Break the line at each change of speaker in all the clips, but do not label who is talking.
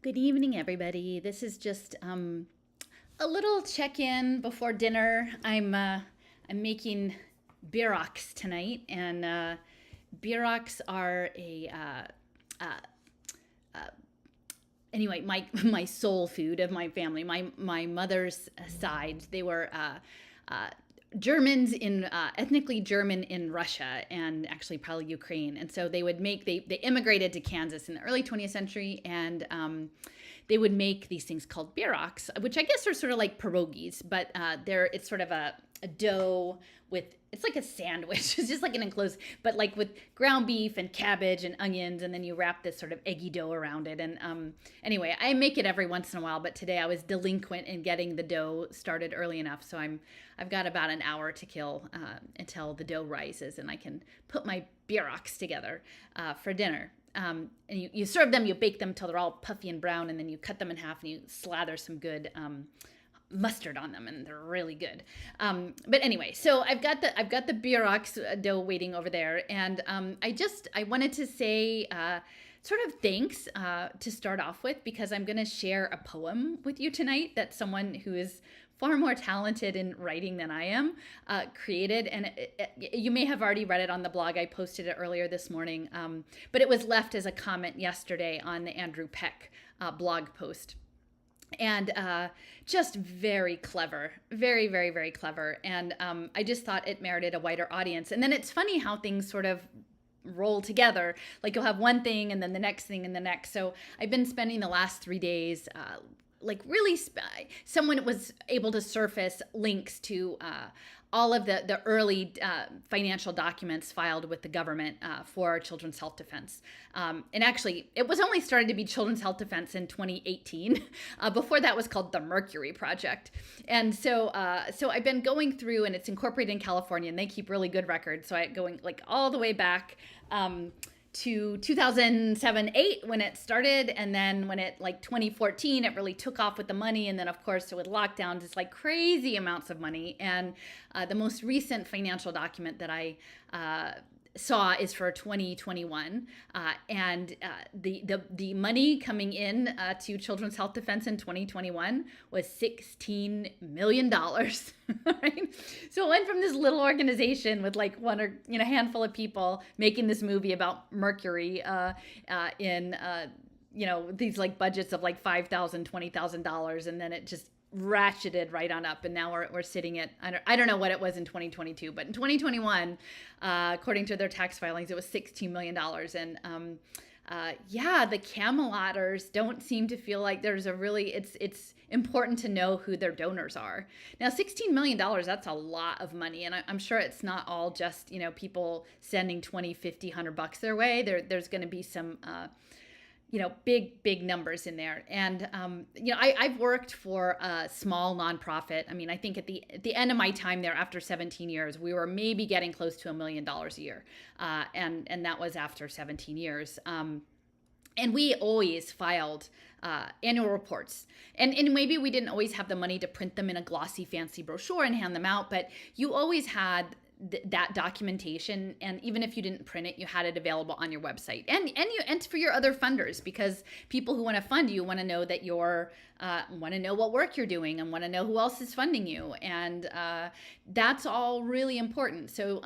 Good evening, everybody. This is just a little check-in before dinner. I'm making bieroks tonight, and bieroks are a anyway my soul food of my family. My mother's side, they were uh, Germans in ethnically German in Russia and actually probably Ukraine, and so they immigrated to Kansas in the early 20th century, and they would make these things called bieroks, which I guess are sort of like pierogies, but it's sort of a dough with, it's like a sandwich. It's just like an enclosed, but like with ground beef and cabbage and onions, and then you wrap this sort of eggy dough around it. And anyway, I make it every once in a while, but today I was delinquent in getting the dough started early enough, so I've got about an hour to kill until the dough rises, and I can put my bieroks together for dinner. And you serve them, you bake them until they're all puffy and brown, and then you cut them in half and you slather some good mustard on them, and they're really good. But anyway, so I've got the bieroks dough waiting over there, and I wanted to say sort of thanks to start off with, because I'm going to share a poem with you tonight that someone who is far more talented in writing than I am created, and you may have already read it on the blog. I posted it earlier this morning, but it was left as a comment yesterday on the Andrew Peck blog post. And just very clever, very, very, very clever. And I just thought it merited a wider audience. And then it's funny how things sort of roll together. Like you'll have one thing and then the next thing and the next. So I've been spending the last 3 days someone was able to surface links to all of the early financial documents filed with the government for children's health defense. And actually, it was only started to be children's health defense in 2018. Before that was called the Mercury Project. And so I've been going through, and it's incorporated in California, and they keep really good records. So I'm going like all the way back to 2007-8 when it started, and then when it like 2014 it really took off with the money, and then of course with lockdowns it's like crazy amounts of money. And the most recent financial document that I saw is for 2021, and the money coming in to children's health defense in 2021 was $16 million. Right? So it went from this little organization with like one or a handful of people making this movie about mercury in these like budgets of like $5,000, $20,000, and then it just ratcheted right on up, and now we're sitting at I don't know what it was in 2022, but in 2021, according to their tax filings, it was $16 million. And the Cameloters don't seem to feel like there's a really it's important to know who their donors are. Now, $16 million, that's a lot of money, and I'm sure it's not all just people sending 20, 50, $100 their way. There's going to be some big numbers in there. And, I've worked for a small nonprofit. I mean, I think at the end of my time there, after 17 years, we were maybe getting close to $1 million a year. And that was after 17 years. And we always filed annual reports. And maybe we didn't always have the money to print them in a glossy, fancy brochure and hand them out, but you always had that documentation, and even if you didn't print it, you had it available on your website, and for your other funders, because people who want to fund you want to know that you're want to know what work you're doing, and want to know who else is funding you, and that's all really important. So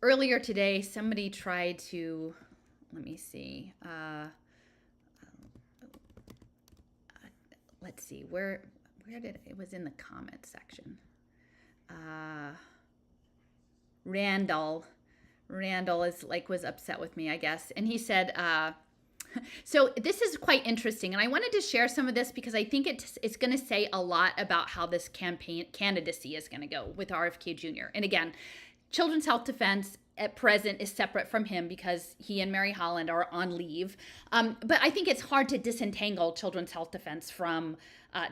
earlier today, somebody tried to, let me see, let's see, where did it was in the comment section. Randall was upset with me, I guess. And he said, so this is quite interesting. And I wanted to share some of this because I think it's going to say a lot about how this campaign candidacy is going to go with RFK Jr. And again, Children's Health Defense at present is separate from him because he and Mary Holland are on leave. But I think it's hard to disentangle Children's Health Defense from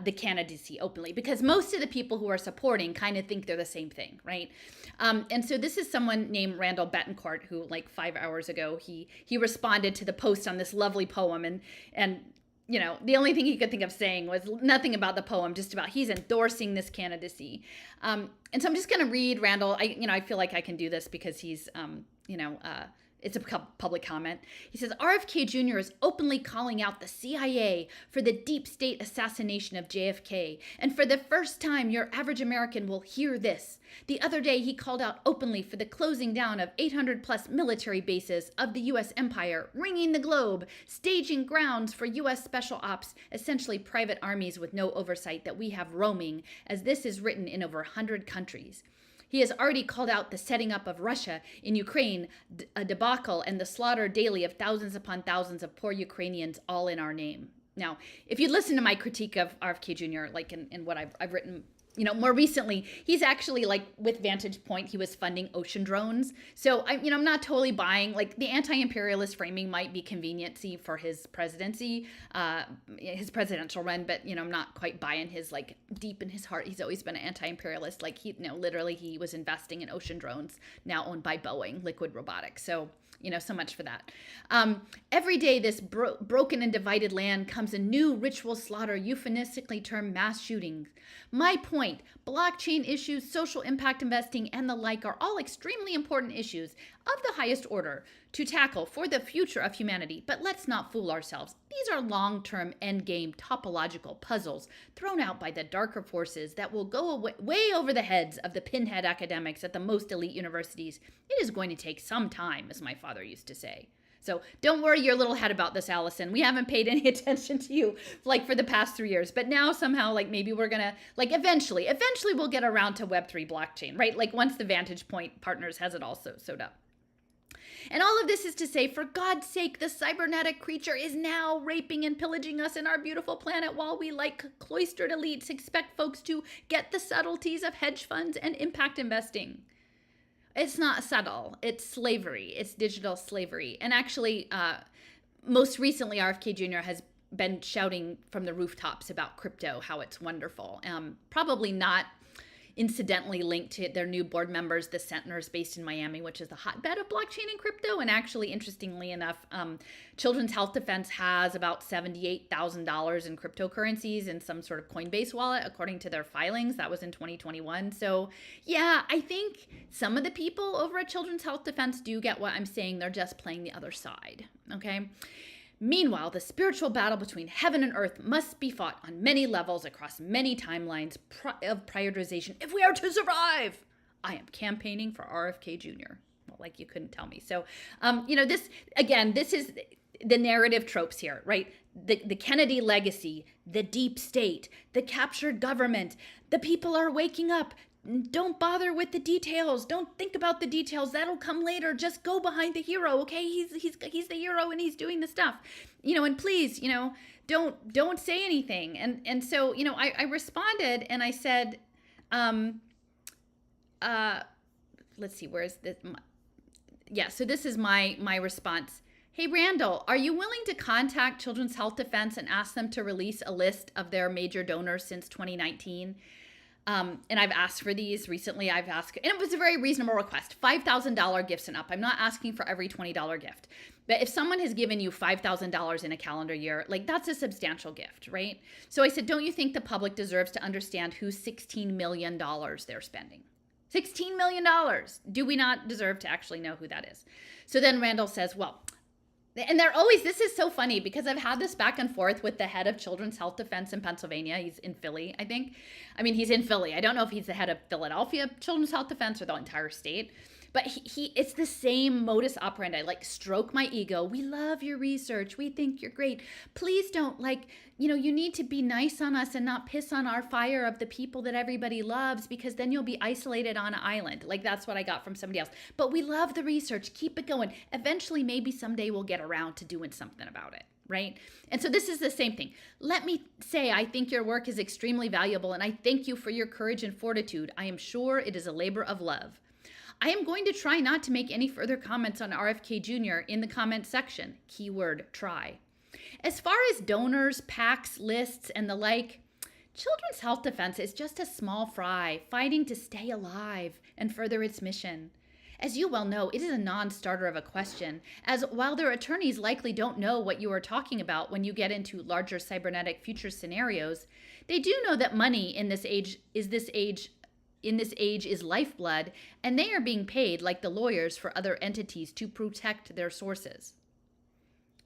the candidacy openly, because most of the people who are supporting kind of think they're the same thing, right? And so this is someone named Randall Betancourt, who like 5 hours ago, he responded to the post on this lovely poem, and the only thing he could think of saying was nothing about the poem, just about he's endorsing this candidacy. And so I'm just going to read Randall. I feel like I can do this because he's, It's a public comment. He says, RFK Jr. is openly calling out the CIA for the deep state assassination of JFK. And for the first time, your average American will hear this. The other day, he called out openly for the closing down of 800 plus military bases of the U.S. empire, ringing the globe, staging grounds for U.S. special ops, essentially private armies with no oversight that we have roaming, as this is written in over 100 countries. He has already called out the setting up of Russia in Ukraine, a debacle, and the slaughter daily of thousands upon thousands of poor Ukrainians, all in our name. Now, if you listen to my critique of RFK Jr., like in what I've written, more recently, he's actually like with Vantage Point, he was funding ocean drones. So I'm not totally buying, like the anti-imperialist framing might be conveniency for his presidency, his presidential run, but I'm not quite buying his, like, deep in his heart, he's always been an anti-imperialist. Like literally he was investing in ocean drones now owned by Boeing, Liquid Robotics. So so much for that. Every day, this broken and divided land comes a new ritual slaughter, euphemistically termed mass shootings. My point, blockchain issues, social impact investing, and the like are all extremely important issues of the highest order to tackle for the future of humanity. But let's not fool ourselves. These are long-term endgame topological puzzles thrown out by the darker forces that will go way over the heads of the pinhead academics at the most elite universities. It is going to take some time, as my father used to say. So don't worry your little head about this, Allison. We haven't paid any attention to you like for the past 3 years, but now somehow like maybe we're gonna like eventually we'll get around to Web3 blockchain, right? Like once the Vantage Point Partners has it all sewed up. And all of this is to say, for God's sake, the cybernetic creature is now raping and pillaging us in our beautiful planet while we, like cloistered elites, expect folks to get the subtleties of hedge funds and impact investing. It's not subtle. It's slavery. It's digital slavery. And actually, most recently, RFK Jr. has been shouting from the rooftops about crypto, how it's wonderful. Probably not incidentally linked to their new board members, the Centeners based in Miami, which is the hotbed of blockchain and crypto. And actually, interestingly enough, Children's Health Defense has about $78,000 in cryptocurrencies in some sort of Coinbase wallet, according to their filings. That was in 2021. So yeah, I think some of the people over at Children's Health Defense do get what I'm saying. They're just playing the other side, okay? Meanwhile, the spiritual battle between heaven and earth must be fought on many levels across many timelines of prioritization if we are to survive. I am campaigning for RFK Jr. Well, like you couldn't tell me. So, this is the narrative tropes here, right? The Kennedy legacy, the deep state, the captured government, the people are waking up. Don't bother with the details. Don't think about the details. That'll come later. Just go behind the hero, okay? He's the hero and he's doing the stuff. And please, don't say anything. And so, I responded and I said, let's see, where is this? So this is my response. Hey, Randall, are you willing to contact Children's Health Defense and ask them to release a list of their major donors since 2019? And I've asked for these recently. And it was a very reasonable request, $5,000 gifts and up. I'm not asking for every $20 gift. But if someone has given you $5,000 in a calendar year, like that's a substantial gift, right? So I said, don't you think the public deserves to understand whose $16 million they're spending? $16 million. Do we not deserve to actually know who that is? So then Randall says, well, and they're always, this is so funny because I've had this back and forth with the head of Children's Health Defense in Pennsylvania. He's in Philly, I think. He's in Philly. I don't know if he's the head of Philadelphia Children's Health Defense or the entire state. But it's the same modus operandi, like stroke my ego. We love your research. We think you're great. Please don't you need to be nice on us and not piss on our fire of the people that everybody loves, because then you'll be isolated on an island. Like that's what I got from somebody else. But we love the research. Keep it going. Eventually, maybe someday we'll get around to doing something about it. Right? And so this is the same thing. Let me say, I think your work is extremely valuable and I thank you for your courage and fortitude. I am sure it is a labor of love. I am going to try not to make any further comments on RFK Jr. in the comment section. Keyword try. As far as donors, PACs, lists, and the like, Children's Health Defense is just a small fry fighting to stay alive and further its mission. As you well know, it is a non-starter of a question, as while their attorneys likely don't know what you are talking about when you get into larger cybernetic future scenarios, they do know that money in this age in this age is lifeblood, and they are being paid like the lawyers for other entities to protect their sources.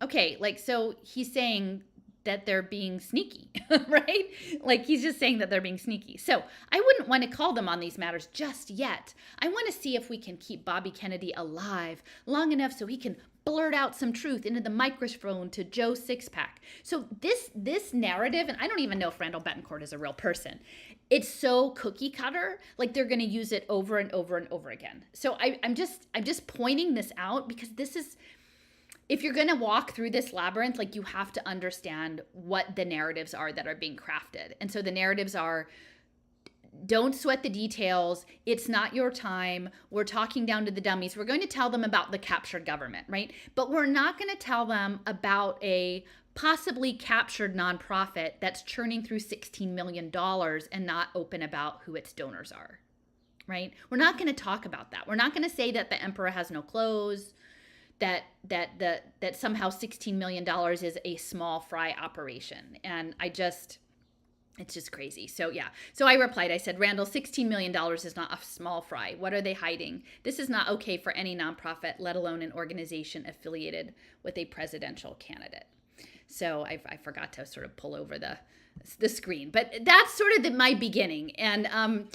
Okay, like, so he's saying that they're being sneaky, right? Like, he's just saying that they're being sneaky. So I wouldn't want to call them on these matters just yet. I want to see if we can keep Bobby Kennedy alive long enough so he can blurt out some truth into the microphone to Joe Sixpack. So this narrative, and I don't even know if Randall Betancourt is a real person, it's so cookie cutter, like they're going to use it over and over and over again. So I'm just pointing this out because this is, if you're going to walk through this labyrinth, like, you have to understand what the narratives are that are being crafted. And so the narratives are, don't sweat the details. It's not your time. We're talking down to the dummies. We're going to tell them about the captured government, right? But we're not going to tell them about a possibly captured nonprofit that's churning through $16 million and not open about who its donors are, right? We're not going to talk about that. We're not going to say that the emperor has no clothes, that somehow $16 million is a small fry operation. And it's just crazy. So yeah. So I replied, I said, Randall, $16 million is not a small fry. What are they hiding? This is not okay for any nonprofit, let alone an organization affiliated with a presidential candidate. So I forgot to sort of pull over the screen, but that's sort of my beginning. And, I'm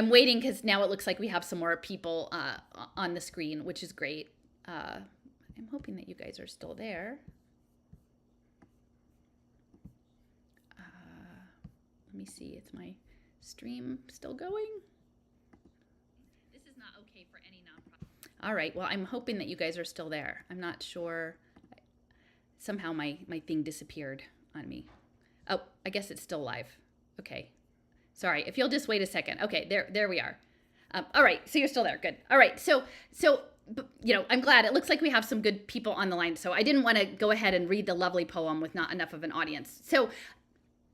waiting because now it looks like we have some more people on the screen, which is great. I'm hoping that you guys are still there. Let me see. Is my stream still going? This is not okay for any nonprofit. All right. Well, I'm hoping that you guys are still there. I'm not sure. Somehow my thing disappeared on me. Oh, I guess it's still live. Okay. Sorry, if you'll just wait a second. Okay, there we are. All right, so you're still there. Good. All right, so I'm glad. It looks like we have some good people on the line. So I didn't want to go ahead and read the lovely poem with not enough of an audience. So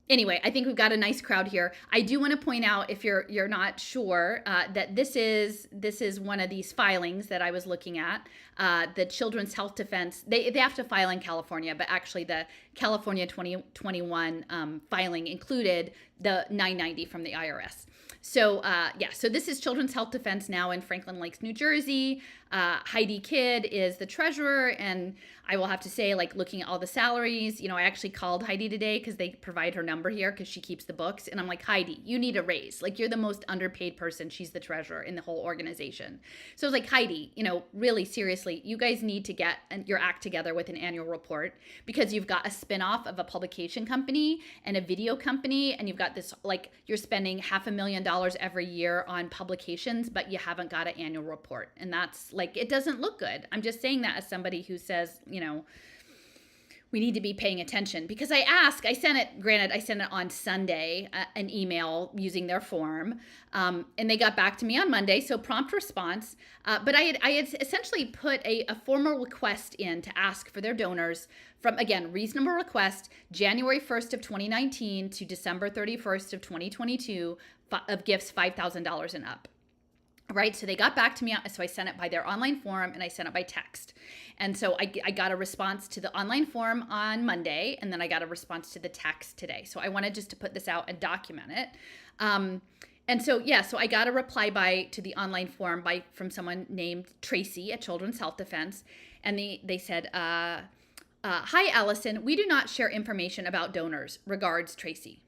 anyway, I think we've got a nice crowd here. I do want to point out, if you're not sure, that this is one of these filings that I was looking at. The Children's Health Defense, they have to file in California, but actually the California 2021 filing included the 990 from the IRS. So so this is Children's Health Defense now in Franklin Lakes, New Jersey. Heidi Kidd is the treasurer, and I will have to say, like, looking at all the salaries, I actually called Heidi today because they provide her number here because she keeps the books, and I'm like, Heidi, you need a raise. Like, you're the most underpaid person. She's the treasurer in the whole organization. So I was like, Heidi, really seriously, you guys need to get your act together with an annual report, because you've got a spinoff of a publication company and a video company, and you've got this, like, you're spending $500,000 every year on publications, but you haven't got an annual report. And that's, like, it doesn't look good. I'm just saying that as somebody who says, we need to be paying attention, because I sent it on Sunday, an email using their form, and they got back to me on Monday, so prompt response. But I had essentially put a formal request in to ask for their donors from, again, reasonable request, January 1st of 2019 to December 31st of 2022, of gifts $5,000 and up. Right. So they got back to me. So I sent it by their online form, and I sent it by text. And so I got a response to the online form on Monday, and then I got a response to the text today. So I wanted just to put this out and document it. And so, so I got a reply to the online form from someone named Tracy at Children's Health Defense. And they said, hi, Allison, we do not share information about donors. Regards, Tracy.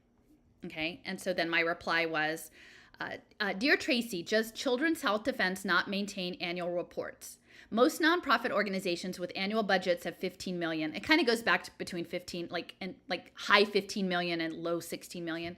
Okay. And so then my reply was, Dear Tracy, does Children's Health Defense not maintain annual reports? Most nonprofit organizations with annual budgets of 15 million, it kind of goes back to between 15, high 15 million and low 16 million,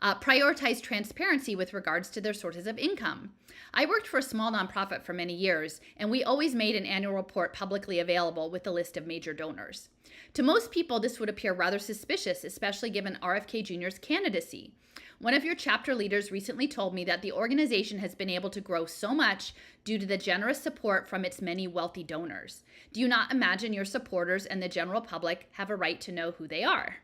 prioritize transparency with regards to their sources of income. I worked for a small nonprofit for many years, and we always made an annual report publicly available with a list of major donors. To most people, this would appear rather suspicious, especially given RFK Jr.'s candidacy. One of your chapter leaders recently told me that the organization has been able to grow so much due to the generous support from its many wealthy donors. Do you not imagine your supporters and the general public have a right to know who they are?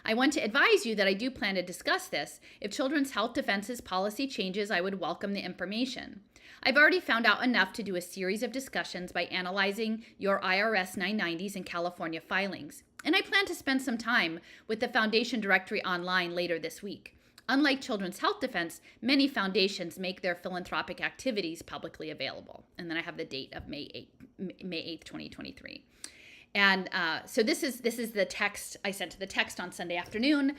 I want to advise you that I do plan to discuss this. If Children's Health Defense's policy changes, I would welcome the information. I've already found out enough to do a series of discussions by analyzing your IRS 990s and California filings. And I plan to spend some time with the Foundation Directory online later this week. Unlike Children's Health Defense, many foundations make their philanthropic activities publicly available. And then I have the date of May 8th, 2023. And so this is the text I sent to the text on Sunday afternoon.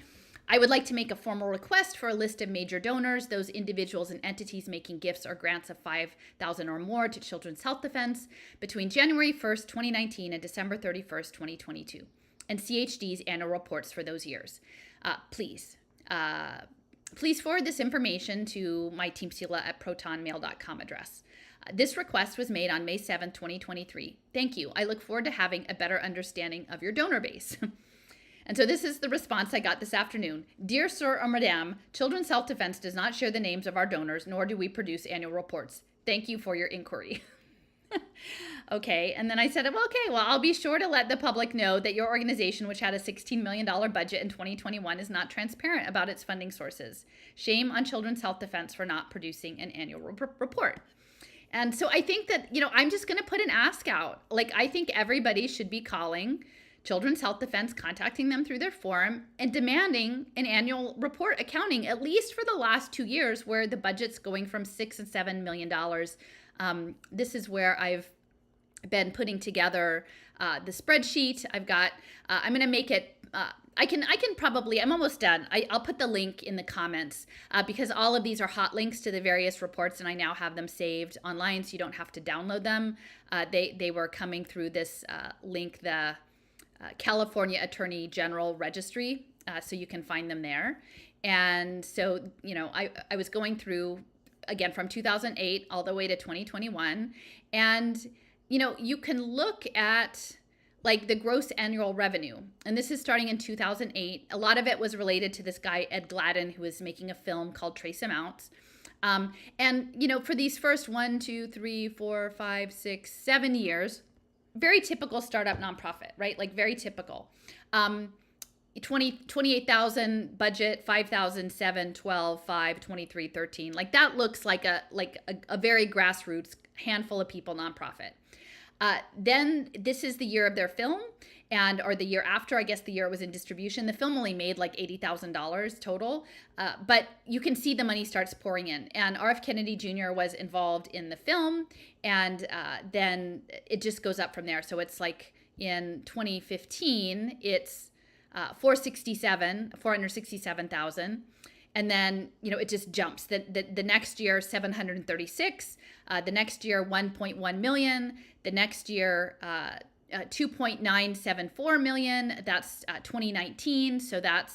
I would like to make a formal request for a list of major donors, those individuals and entities making gifts or grants of $5,000 or more to Children's Health Defense between January 1st, 2019 and December 31st, 2022, and CHD's annual reports for those years. Please forward this information to my teamsela@protonmail.com address. This request was made on May 7th, 2023. Thank you. I look forward to having a better understanding of your donor base. And so this is the response I got this afternoon. Dear Sir or Madame, Children's Health Defense does not share the names of our donors, nor do we produce annual reports. Thank you for your inquiry. Okay, and then I said, well, I'll be sure to let the public know that your organization, which had a $16 million budget in 2021, is not transparent about its funding sources. Shame on Children's Health Defense for not producing an annual report. And so I think that, I'm just going to put an ask out. Like, I think everybody should be calling Children's Health Defense, contacting them through their forum and demanding an annual report accounting, at least for the last 2 years where the budget's going from $6 and $7 million. This is where I've been putting together the spreadsheet. I've got, I'm going to make it, I can probably, I'm almost done. I'll put the link in the comments because all of these are hot links to the various reports, and I now have them saved online so you don't have to download them. They were coming through this link, the California Attorney General Registry, so you can find them there. And so, I was going through, again, from 2008 all the way to 2021. And, you can look at like the gross annual revenue. And this is starting in 2008. A lot of it was related to this guy, Ed Gladden, who was making a film called Trace Amounts. And, for these first 1, 2, 3, 4, 5, 6, 7 years, very typical startup nonprofit, right? Like very typical. 28,000 budget, 5,000, 7, 12, 5, 23, 13. Like that looks like a very grassroots handful of people nonprofit. Then this is the year of their film, or the year after, I guess the year it was in distribution. The film only made like $80,000 total, but you can see the money starts pouring in. And RFK Jr. was involved in the film, and then it just goes up from there. So it's like in 2015, it's 467,000. And then, it just jumps. The next year, 736. The next year, 1.1 million. The next year, 2.974 million. That's 2019. So that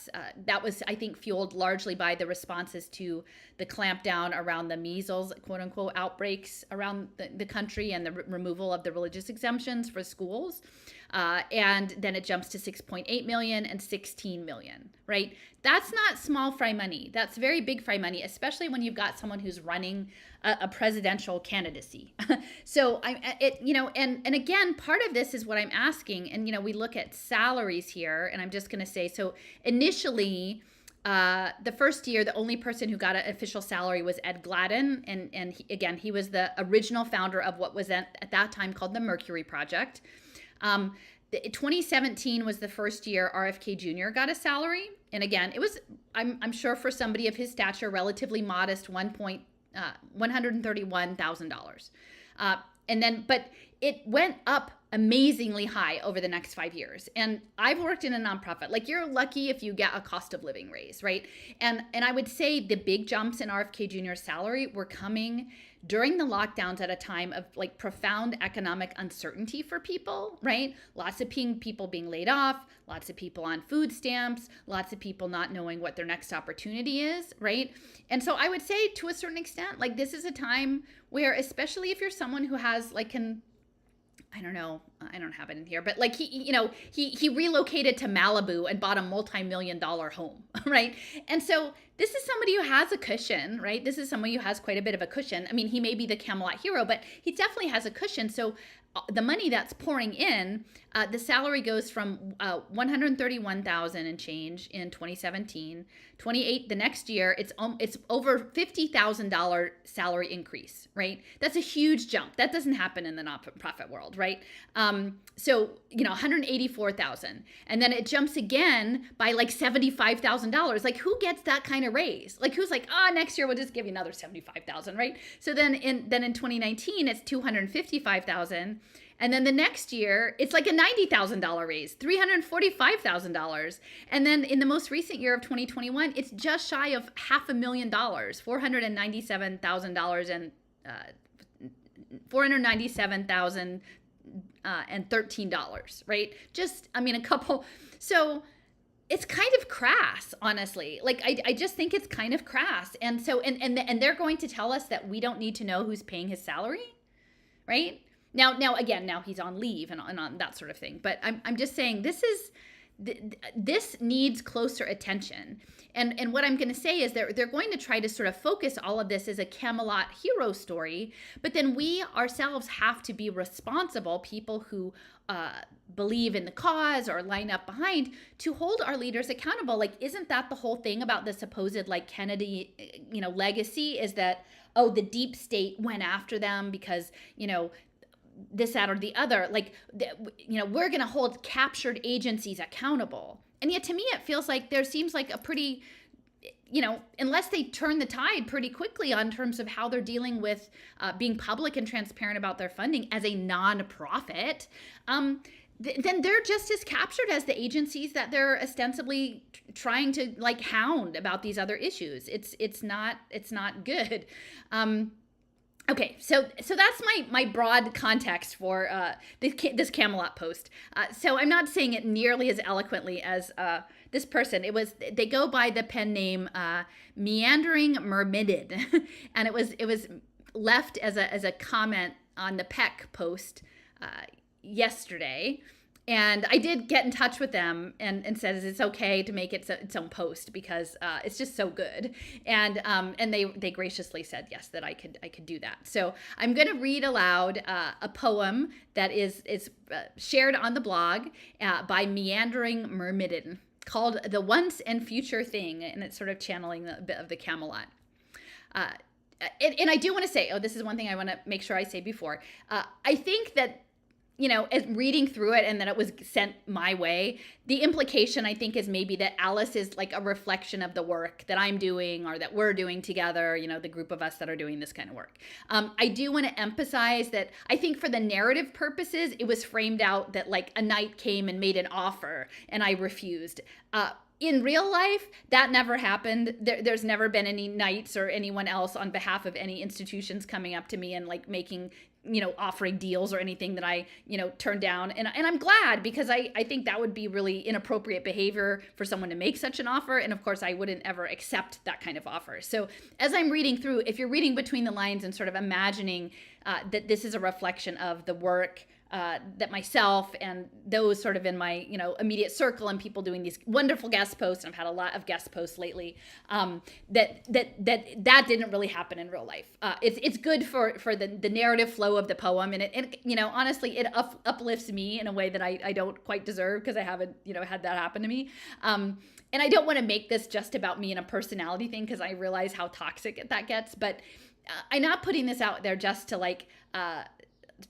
was, I think, fueled largely by the responses to the clampdown around the measles, quote unquote, outbreaks around the country, and the removal of the religious exemptions for schools. And then it jumps to 6.8 million and 16 million, right? That's not small fry money. That's very big fry money, especially when you've got someone who's running a presidential candidacy. So and again, part of this is what I'm asking. And, we look at salaries here, and I'm just going to say, so initially, the first year, the only person who got an official salary was Ed Gladden. And he was the original founder of what was at that time called the Mercury Project. 2017 was the first year RFK Jr. got a salary. And again, it was, I'm sure for somebody of his stature, relatively modest, $131,000. But it went up amazingly high over the next 5 years. And I've worked in a nonprofit. Like, you're lucky if you get a cost of living raise, right? And I would say the big jumps in RFK Jr.'s salary were coming during the lockdowns at a time of like profound economic uncertainty for people, right? Lots of people being laid off, lots of people on food stamps, lots of people not knowing what their next opportunity is, right? And so I would say, to a certain extent, like, this is a time where, especially if you're someone who has like I don't know, I don't have it in here, but like he relocated to Malibu and bought a multi-million-dollar home, right? And so this is somebody who has a cushion, right? This is somebody who has quite a bit of a cushion. I mean, he may be the Camelot hero, but he definitely has a cushion. So the money that's pouring in, the salary goes from 131,000 and change in 2017, 28 the next year. It's over $50,000 salary increase, right? That's a huge jump. That doesn't happen in the nonprofit world, right? So 184,000, and then it jumps again by like $75,000. Like, who gets that kind of raise? Like, who's like, next year we'll just give you another 75,000, right? So then in 2019 it's 255,000. And then the next year, it's like a $90,000 raise, $345,000. And then in the most recent year of 2021, it's just shy of $500,000, $497,000 and $497,013, right? Just, I mean, a couple. So it's kind of crass, honestly. Like, I just think it's kind of crass. And so, and they're going to tell us that we don't need to know who's paying his salary, right? Now he's on leave and on that sort of thing. But I'm just saying this needs closer attention. And what I'm going to say is they're going to try to sort of focus all of this as a Camelot hero story. But then we ourselves have to be responsible, people who believe in the cause or line up behind, to hold our leaders accountable. Like, isn't that the whole thing about the supposed like Kennedy, legacy, is that, the deep state went after them because, this, that, or the other, like, we're going to hold captured agencies accountable. And yet to me, it feels like there seems like a pretty, unless they turn the tide pretty quickly on terms of how they're dealing with being public and transparent about their funding as a nonprofit, then they're just as captured as the agencies that they're ostensibly trying to like hound about these other issues. It's not good. Okay, so that's my broad context for this Camelot post. So I'm not saying it nearly as eloquently as this person. They go by the pen name Meandering Myrmidon, and it was left as a comment on the Peck post yesterday. And I did get in touch with them and said it's okay to make it its own post because it's just so good. And they graciously said yes, that I could do that. So I'm going to read aloud a poem that is shared on the blog by Meandering Myrmidon, called "The Once and Future Thing," and it's sort of channeling a bit of the Camelot. And I do want to say, this is one thing I want to make sure I say before. I think that, as reading through it and that it was sent my way, the implication, I think, is maybe that Alice is like a reflection of the work that I'm doing or that we're doing together, the group of us that are doing this kind of work. I do want to emphasize that I think for the narrative purposes, it was framed out that like a knight came and made an offer and I refused. In real life, that never happened. There's never been any knights or anyone else on behalf of any institutions coming up to me and like making, offering deals or anything that I, turned down. And I'm glad, because I think that would be really inappropriate behavior for someone to make such an offer. And of course, I wouldn't ever accept that kind of offer. So as I'm reading through, if you're reading between the lines and sort of imagining that this is a reflection of the work that myself and those sort of in my, immediate circle and people doing these wonderful guest posts, and I've had a lot of guest posts lately, that didn't really happen in real life. It's good for the narrative flow of the poem, and it honestly, it uplifts me in a way that I don't quite deserve, because I haven't, had that happen to me. And I don't want to make this just about me and a personality thing, because I realize how toxic that gets, but I'm not putting this out there just to like,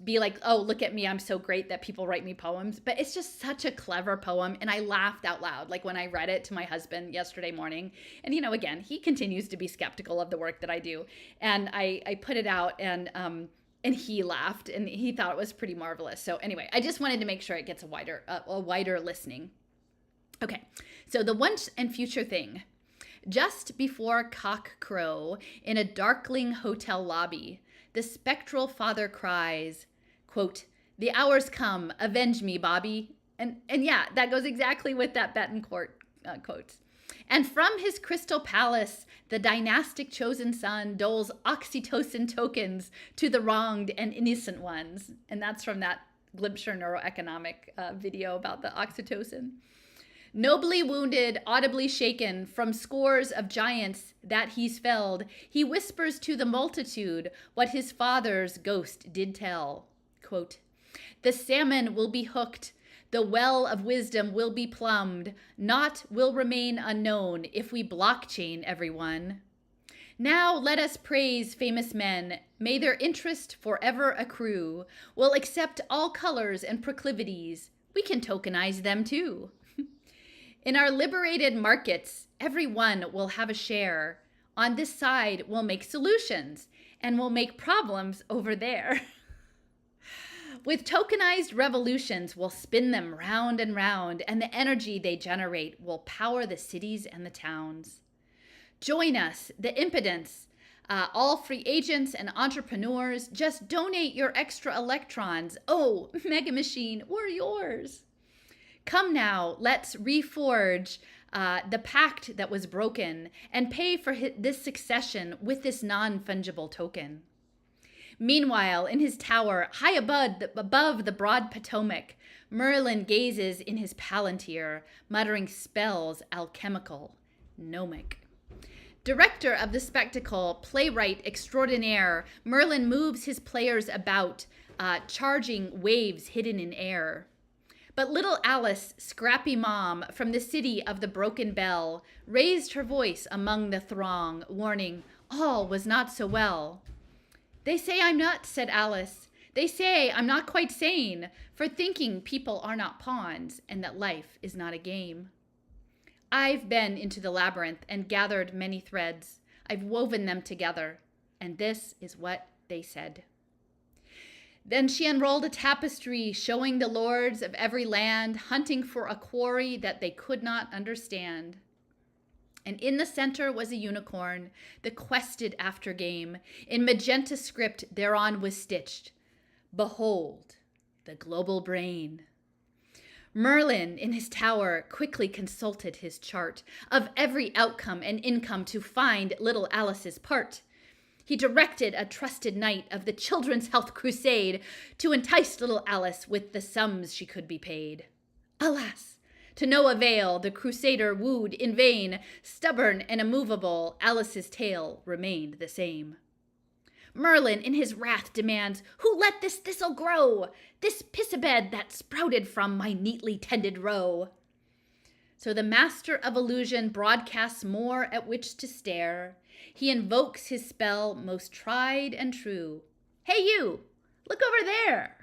be like, oh, look at me, I'm so great that people write me poems. But it's just such a clever poem, and I laughed out loud like when I read it to my husband yesterday morning. And again, he continues to be skeptical of the work that I do, and I put it out, and he laughed, and he thought it was pretty marvelous. So anyway, I just wanted to make sure it gets a wider listening. Okay, so the once and future thing. Just before cock crow in a darkling hotel lobby, the spectral father cries, quote, "The hour's come, avenge me, Bobby." And yeah, that goes exactly with that Betancourt quote. And from his crystal palace, the dynastic chosen son doles oxytocin tokens to the wronged and innocent ones. And that's from that Glimpsure neuroeconomic video about the oxytocin. Nobly wounded, audibly shaken from scores of giants that he's felled, he whispers to the multitude what his father's ghost did tell. Quote, The salmon will be hooked. The well of wisdom will be plumbed. Naught will remain unknown if we blockchain everyone. Now let us praise famous men. May their interest forever accrue. We'll accept all colors and proclivities. We can tokenize them too. In our liberated markets, everyone will have a share. On this side, we'll make solutions, and we'll make problems over there. With tokenized revolutions, we'll spin them round and round, and the energy they generate will power the cities and the towns. Join us, the impotence, all free agents and entrepreneurs. Just donate your extra electrons. Oh, Mega Machine, we're yours. Come now, let's reforge the pact that was broken and pay for this succession with this non-fungible token. Meanwhile, in his tower, high above the broad Potomac, Merlin gazes in his palantir, muttering spells alchemical, gnomic. Director of the spectacle, playwright extraordinaire, Merlin moves his players about, charging waves hidden in air. But little Alice, scrappy mom, from the city of the broken bell, raised her voice among the throng, warning, all was not so well. They say I'm nuts, said Alice. They say I'm not quite sane for thinking people are not pawns and that life is not a game. I've been into the labyrinth and gathered many threads. I've woven them together, and this is what they said. Then she unrolled a tapestry showing the lords of every land hunting for a quarry that they could not understand. And in the center was a unicorn, the quested after game. In magenta script thereon was stitched, Behold, the global brain. Merlin, in his tower, quickly consulted his chart of every outcome and income to find little Alice's part. He directed a trusted knight of the Children's Health Crusade to entice little Alice with the sums she could be paid. Alas, to no avail, the crusader wooed in vain. Stubborn and immovable, Alice's tale remained the same. Merlin, in his wrath, demands, Who let this thistle grow? This piss-a-bed that sprouted from my neatly tended row. So the master of illusion broadcasts more at which to stare. He invokes his spell most tried and true. Hey you, look over there.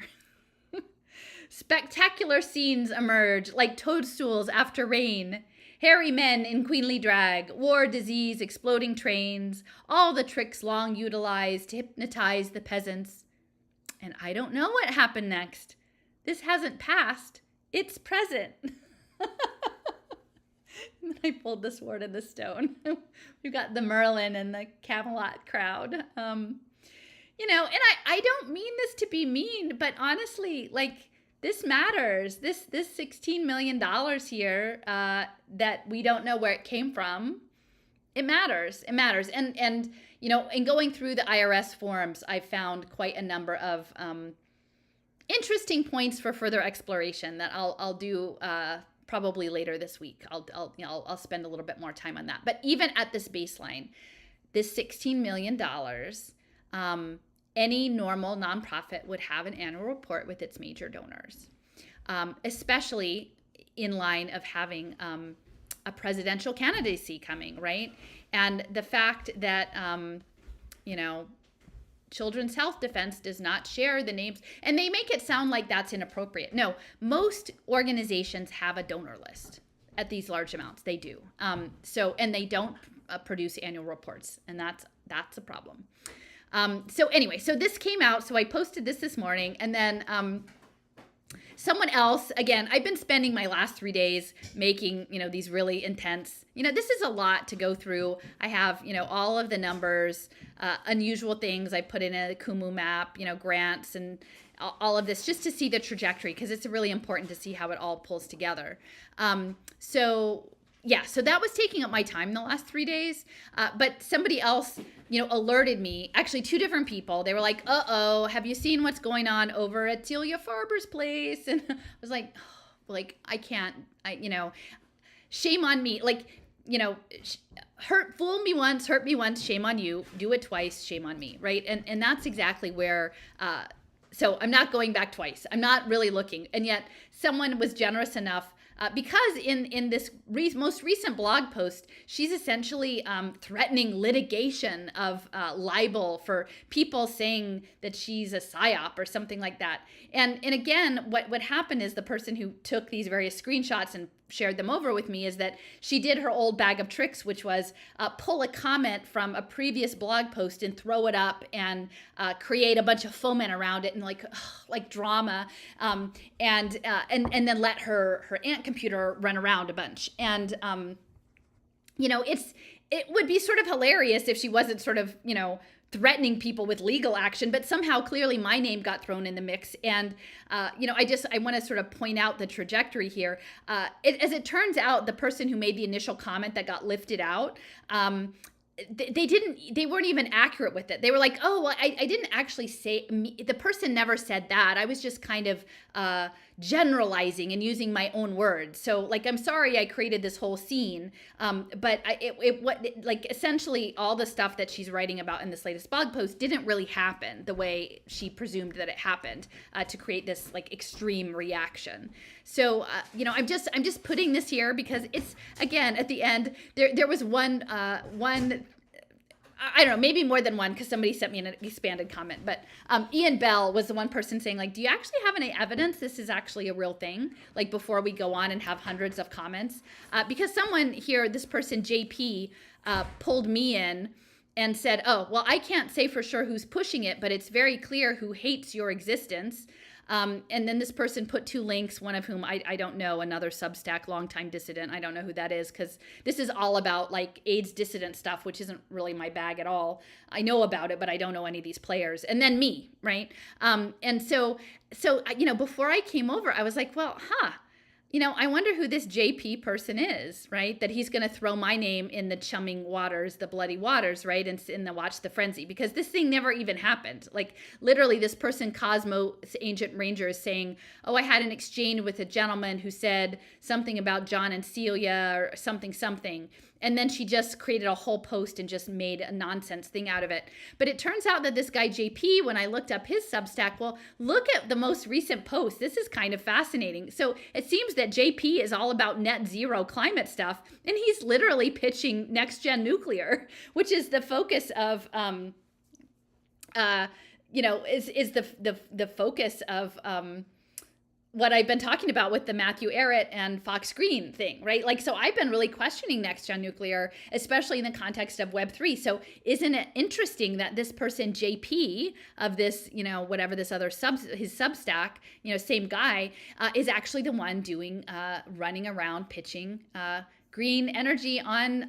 Spectacular scenes emerge like toadstools after rain. Hairy men in queenly drag, war, disease, exploding trains, all the tricks long utilized to hypnotize the peasants. And I don't know what happened next. This hasn't passed. It's present. And then I pulled the sword and the stone. We've got the Merlin and the Camelot crowd. And I don't mean this to be mean, but honestly, this matters. This $16 million here that we don't know where it came from, it matters. It matters. And in going through the IRS forms, I found quite a number of interesting points for further exploration that I'll do probably later this week. I'll spend a little bit more time on that. But even at this baseline, this $16 million, any normal nonprofit would have an annual report with its major donors, especially in line of having a presidential candidacy coming, right? And the fact that, Children's Health Defense does not share the names, and they make it sound like that's inappropriate. No, most organizations have a donor list at these large amounts. They do. And they don't produce annual reports, and that's a problem. So this came out. So I posted this morning, and then someone else, again, I've been spending my last 3 days making, these really intense, this is a lot to go through. I have, all of the numbers, unusual things. I put in a Kumu map, grants and all of this just to see the trajectory, because it's really important to see how it all pulls together. So that was taking up my time the last 3 days. But somebody else, alerted me, actually 2 different people. They were like, have you seen what's going on over at Celia Farber's place? And I was like, I can't, shame on me. Fool me once, hurt me once, shame on you. Do it twice, shame on me, right? And that's exactly where So I'm not going back twice. I'm not really looking. And yet someone was generous enough because in this most recent blog post, she's essentially threatening litigation of libel for people saying that she's a psyop or something like that. And again, what happened is the person who took these various screenshots and shared them over with me is that she did her old bag of tricks, which was pull a comment from a previous blog post and throw it up and create a bunch of foment around it and like drama, and then let her ant computer run around a bunch. And it would be sort of hilarious if she wasn't sort of threatening people with legal action, but somehow clearly my name got thrown in the mix. And, I want to sort of point out the trajectory here. As it turns out, the person who made the initial comment that got lifted out, they weren't even accurate with it. They were like, oh, well, I didn't actually say, the person never said that. I was just kind of generalizing and using my own words. So I'm sorry I created this whole scene. But essentially all the stuff that she's writing about in this latest blog post didn't really happen the way she presumed that it happened, to create this extreme reaction. So, I'm just putting this here because it's, again, at the end, there was one, I don't know, maybe more than one, because somebody sent me an expanded comment, but Ian Bell was the one person saying, do you actually have any evidence this is actually a real thing? Before we go on and have hundreds of comments. Because someone here, this person, JP, pulled me in and said, oh, well, I can't say for sure who's pushing it, but it's very clear who hates your existence. And then this person put two links, one of whom I don't know, another Substack longtime dissident. I don't know who that is, because this is all about AIDS dissident stuff, which isn't really my bag at all. I know about it, but I don't know any of these players. And then me, right? And so before I came over, I was like, well, I wonder who this JP person is, right? That he's going to throw my name in the chumming waters, the bloody waters, right? And in the Watch the Frenzy, because this thing never even happened. Literally this person, Cosmo's Ancient Ranger, is saying, oh, I had an exchange with a gentleman who said something about John and Celia or something. And then she just created a whole post and just made a nonsense thing out of it. But it turns out that this guy JP, when I looked up his Substack, well, look at the most recent post. This is kind of fascinating. So it seems that JP is all about net zero climate stuff, and he's literally pitching next gen nuclear, which is the focus of is the focus of what I've been talking about with the Matthew Arrett and Fox Green thing, right? So I've been really questioning next gen nuclear, especially in the context of Web3. So isn't it interesting that this person, JP, of this, whatever this other his Substack, same guy, is actually the one doing, running around pitching, green energy on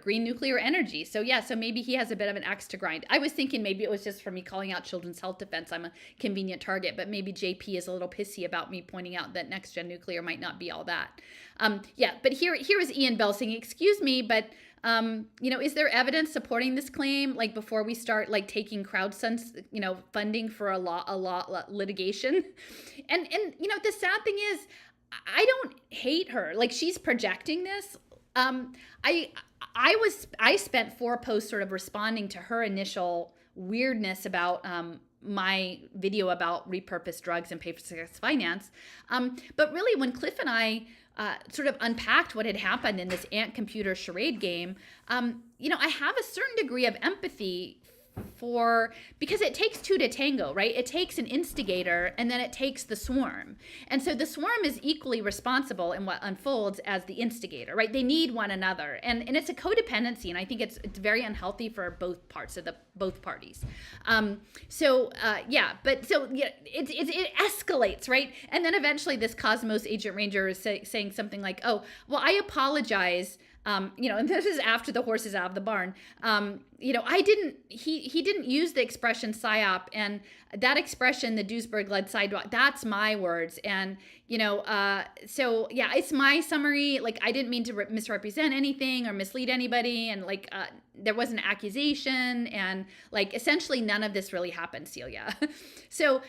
green nuclear energy. So so maybe he has a bit of an axe to grind. I was thinking maybe it was just for me calling out Children's Health Defense. I'm a convenient target, but maybe JP is a little pissy about me pointing out that next gen nuclear might not be all that. But here is Ian Bell saying, excuse me, but is there evidence supporting this claim? Before we start taking funding for a law litigation, and the sad thing is, I don't hate her. She's projecting this. I spent 4 posts sort of responding to her initial weirdness about my video about repurposed drugs and pay-for-success finance. But really, when Cliff and I sort of unpacked what had happened in this ant computer charade game, I have a certain degree of empathy because it takes 2 to tango, right? It takes an instigator and then it takes the swarm. And so the swarm is equally responsible in what unfolds as the instigator, right? They need one another. And it's a codependency, and I think it's very unhealthy for both parts of both parties. It escalates, right? And then eventually this Cosmos Agent Ranger is saying something like, oh, well, I apologize. And this is after the horse is out of the barn. He didn't use the expression psyop, and that expression, the Duisburg-led sidewalk, that's my words. And, it's my summary. I didn't mean to misrepresent anything or mislead anybody. And there was an accusation, and essentially none of this really happened, Celia. So,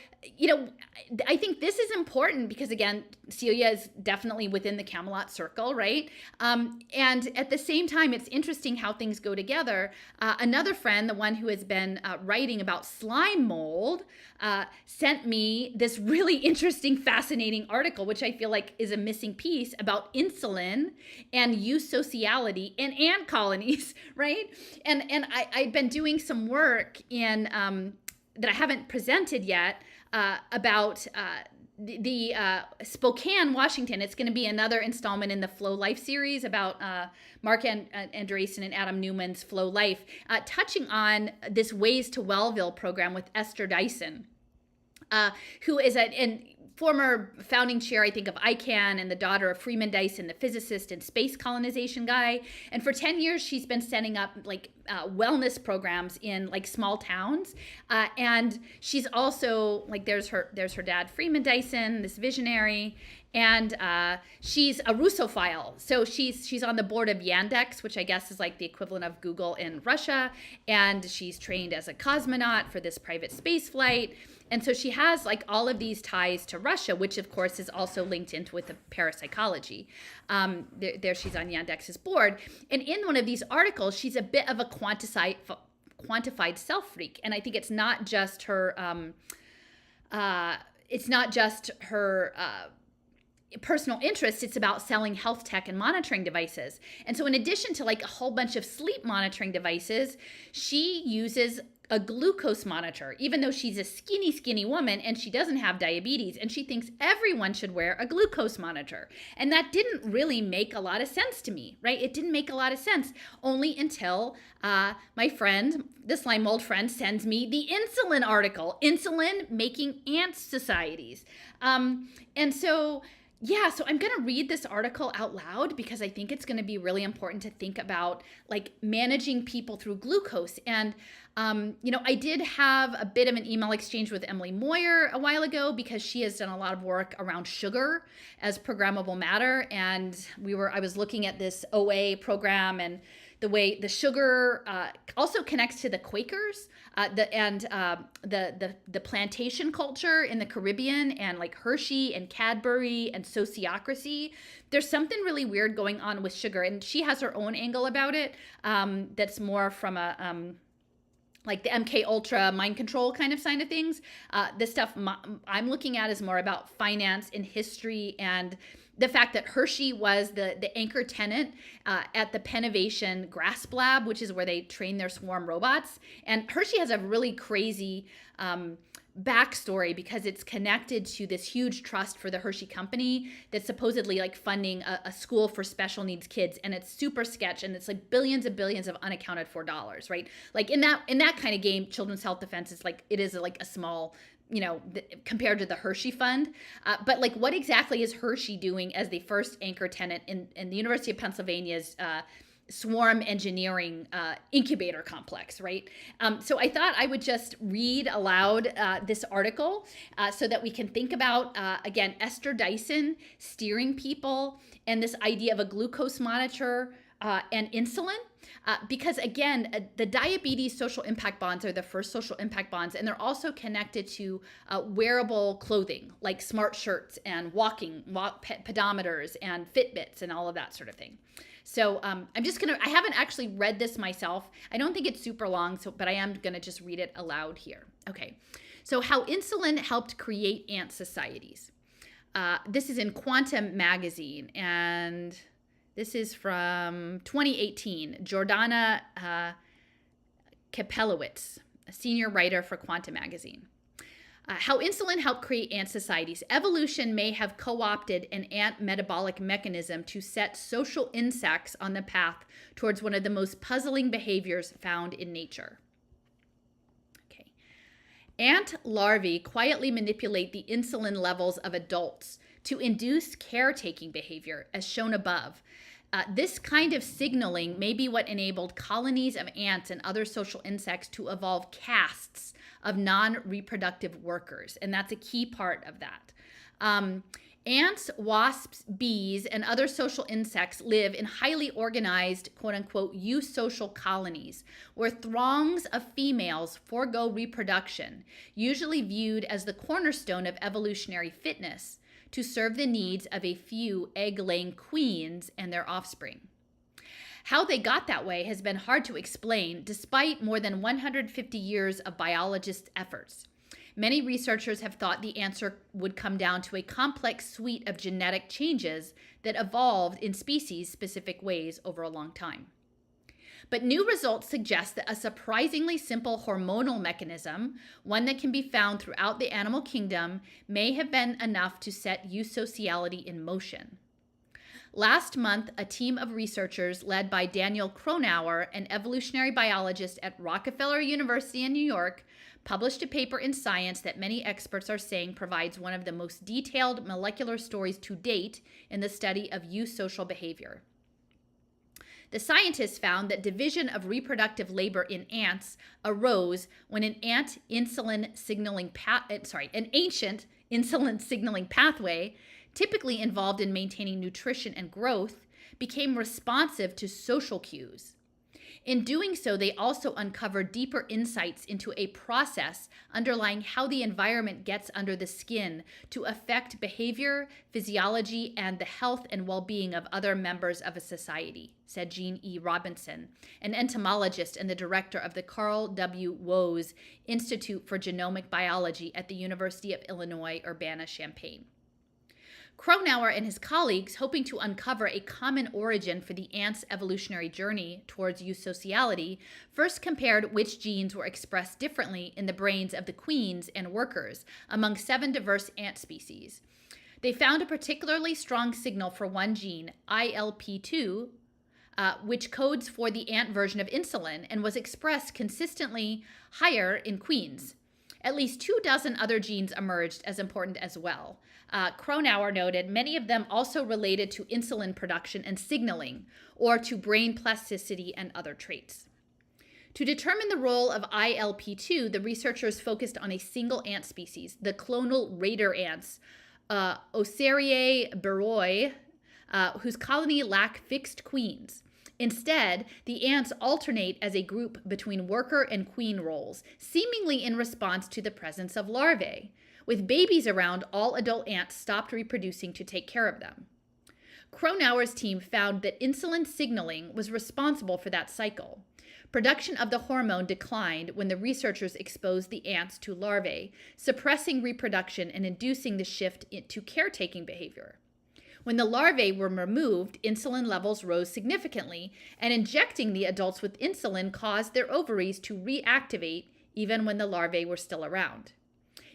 I think this is important because, again, Celia is definitely within the Camelot circle, right? And at the same time, it's interesting how things go together. Another friend, the one who has been writing about slime mold, sent me this really interesting, fascinating article, which I feel like is a missing piece about insulin and eusociality and ant colonies, right? And I've been doing some work in that I haven't presented yet about the Spokane, Washington. It's going to be another installment in the Flow Life series about Mark Andreessen and Adam Newman's Flow Life, touching on this Ways to Wellville program with Esther Dyson, who is a former founding chair, I think, of ICANN and the daughter of Freeman Dyson, the physicist and space colonization guy. And for 10 years, she's been setting up like wellness programs in like small towns. And she's also like, there's her dad, Freeman Dyson, this visionary. And she's a Russophile. So she's on the board of Yandex, which I guess is like the equivalent of Google in Russia. And she's trained as a cosmonaut for this private space flight. And so she has like all of these ties to Russia, which of course is also linked into with the parapsychology. There she's on Yandex's board. And in one of these articles, she's a bit of a quantified self freak. And I think it's not just her, personal interest. It's about selling health tech and monitoring devices. And so in addition to like a whole bunch of sleep monitoring devices, she uses a glucose monitor, even though she's a skinny woman and she doesn't have diabetes, and she thinks everyone should wear a glucose monitor. And that didn't really make a lot of sense to me, right? It didn't make a lot of sense only until my friend, the slime mold friend, sends me the insulin article, Insulin Making Ant Societies. So I'm going to read this article out loud because I think it's going to be really important to think about like managing people through glucose. And, I did have a bit of an email exchange with Emily Moyer a while ago because she has done a lot of work around sugar as programmable matter. And I was looking at this OA program and the way the sugar also connects to the Quakers the plantation culture in the Caribbean and like Hershey and Cadbury and sociocracy. There's something really weird going on with sugar, and she has her own angle about it that's more from a like the MK Ultra mind control kind of side of things. The stuff I'm looking at is more about finance and history and the fact that Hershey was the anchor tenant at the Pennovation Grasp Lab, which is where they train their swarm robots. And Hershey has a really crazy backstory because it's connected to this huge trust for the Hershey company that's supposedly like funding a school for special needs kids, and it's super sketch, and it's like billions and billions of unaccounted for dollars, right? Like in that kind of game, Children's Health Defense is like, it is like a small, compared to the Hershey Fund. But like, what exactly is Hershey doing as the first anchor tenant in the University of Pennsylvania's swarm engineering incubator complex, right? So I thought I would just read aloud this article so that we can think about, again, Esther Dyson steering people and this idea of a glucose monitor and insulin. Because again, the diabetes social impact bonds are the first social impact bonds, and they're also connected to wearable clothing like smart shirts and pedometers and Fitbits and all of that sort of thing. So I haven't actually read this myself. I don't think it's super long, but I am gonna just read it aloud here. Okay, so how insulin helped create ant societies. This is in Quantum magazine, and this is from 2018, Jordana Kapelowitz, a senior writer for Quantum magazine. How insulin helped create ant societies. Evolution may have co-opted an ant metabolic mechanism to set social insects on the path towards one of the most puzzling behaviors found in nature. Okay. Ant larvae quietly manipulate the insulin levels of adults to induce caretaking behavior, as shown above. This kind of signaling may be what enabled colonies of ants and other social insects to evolve castes of non-reproductive workers, and that's a key part of that. Ants, wasps, bees, and other social insects live in highly organized, quote-unquote, eusocial colonies, where throngs of females forego reproduction, usually viewed as the cornerstone of evolutionary fitness, to serve the needs of a few egg-laying queens and their offspring. How they got that way has been hard to explain, despite more than 150 years of biologists' efforts. Many researchers have thought the answer would come down to a complex suite of genetic changes that evolved in species-specific ways over a long time. But new results suggest that a surprisingly simple hormonal mechanism, one that can be found throughout the animal kingdom, may have been enough to set eusociality in motion. Last month, a team of researchers led by Daniel Kronauer, an evolutionary biologist at Rockefeller University in New York, published a paper in Science that many experts are saying provides one of the most detailed molecular stories to date in the study of eusocial behavior. The scientists found that division of reproductive labor in ants arose when an ancient insulin signaling pathway, typically involved in maintaining nutrition and growth, became responsive to social cues. In doing so, they also uncovered deeper insights into a process underlying how the environment gets under the skin to affect behavior, physiology, and the health and well-being of other members of a society, said Jean E. Robinson, an entomologist and the director of the Carl W. Woese Institute for Genomic Biology at the University of Illinois, Urbana-Champaign. Kronauer and his colleagues, hoping to uncover a common origin for the ant's evolutionary journey towards eusociality, first compared which genes were expressed differently in the brains of the queens and workers among 7 diverse ant species. They found a particularly strong signal for one gene, ILP2, which codes for the ant version of insulin and was expressed consistently higher in queens. At least 24 other genes emerged as important as well. Kronauer noted many of them also related to insulin production and signaling, or to brain plasticity and other traits. To determine the role of ILP2, the researchers focused on a single ant species, the clonal raider ants, Oceriae beroi, whose colony lack fixed queens. Instead, the ants alternate as a group between worker and queen roles, seemingly in response to the presence of larvae. With babies around, all adult ants stopped reproducing to take care of them. Kronauer's team found that insulin signaling was responsible for that cycle. Production of the hormone declined when the researchers exposed the ants to larvae, suppressing reproduction and inducing the shift to caretaking behavior. When the larvae were removed, insulin levels rose significantly, and injecting the adults with insulin caused their ovaries to reactivate even when the larvae were still around.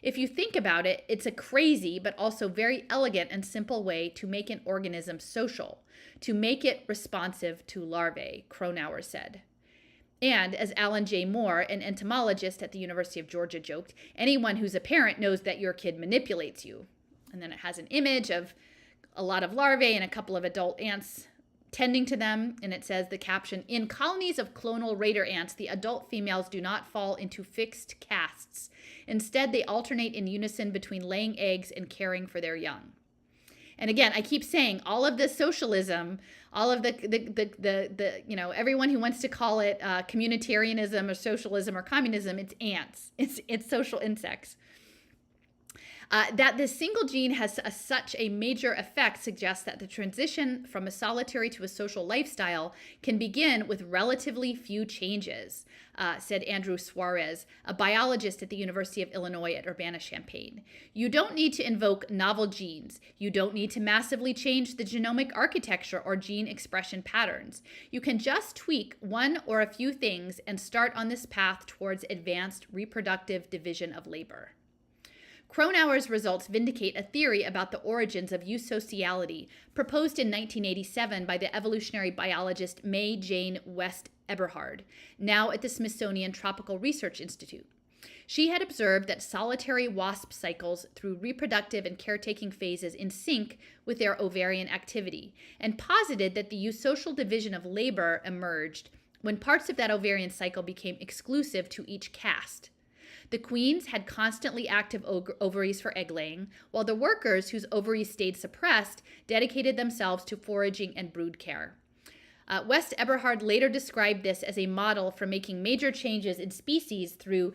If you think about it, it's a crazy but also very elegant and simple way to make an organism social, to make it responsive to larvae, Kronauer said. And as Alan J. Moore, an entomologist at the University of Georgia, joked, anyone who's a parent knows that your kid manipulates you. And then it has an image of a lot of larvae and a couple of adult ants tending to them, and it says the caption, in colonies of clonal raider ants, the adult females do not fall into fixed castes. Instead, they alternate in unison between laying eggs and caring for their young. And again, I keep saying all of this socialism, all of the everyone who wants to call it communitarianism or socialism or communism, it's ants. It's social insects. That this single gene has such a major effect suggests that the transition from a solitary to a social lifestyle can begin with relatively few changes, said Andrew Suarez, a biologist at the University of Illinois at Urbana-Champaign. You don't need to invoke novel genes. You don't need to massively change the genomic architecture or gene expression patterns. You can just tweak one or a few things and start on this path towards advanced reproductive division of labor. Kronauer's results vindicate a theory about the origins of eusociality proposed in 1987 by the evolutionary biologist Mae Jane West Eberhard, now at the Smithsonian Tropical Research Institute. She had observed that solitary wasp cycles through reproductive and caretaking phases in sync with their ovarian activity, and posited that the eusocial division of labor emerged when parts of that ovarian cycle became exclusive to each caste. The queens had constantly active ovaries for egg laying, while the workers, whose ovaries stayed suppressed, dedicated themselves to foraging and brood care. West Eberhard later described this as a model for making major changes in species through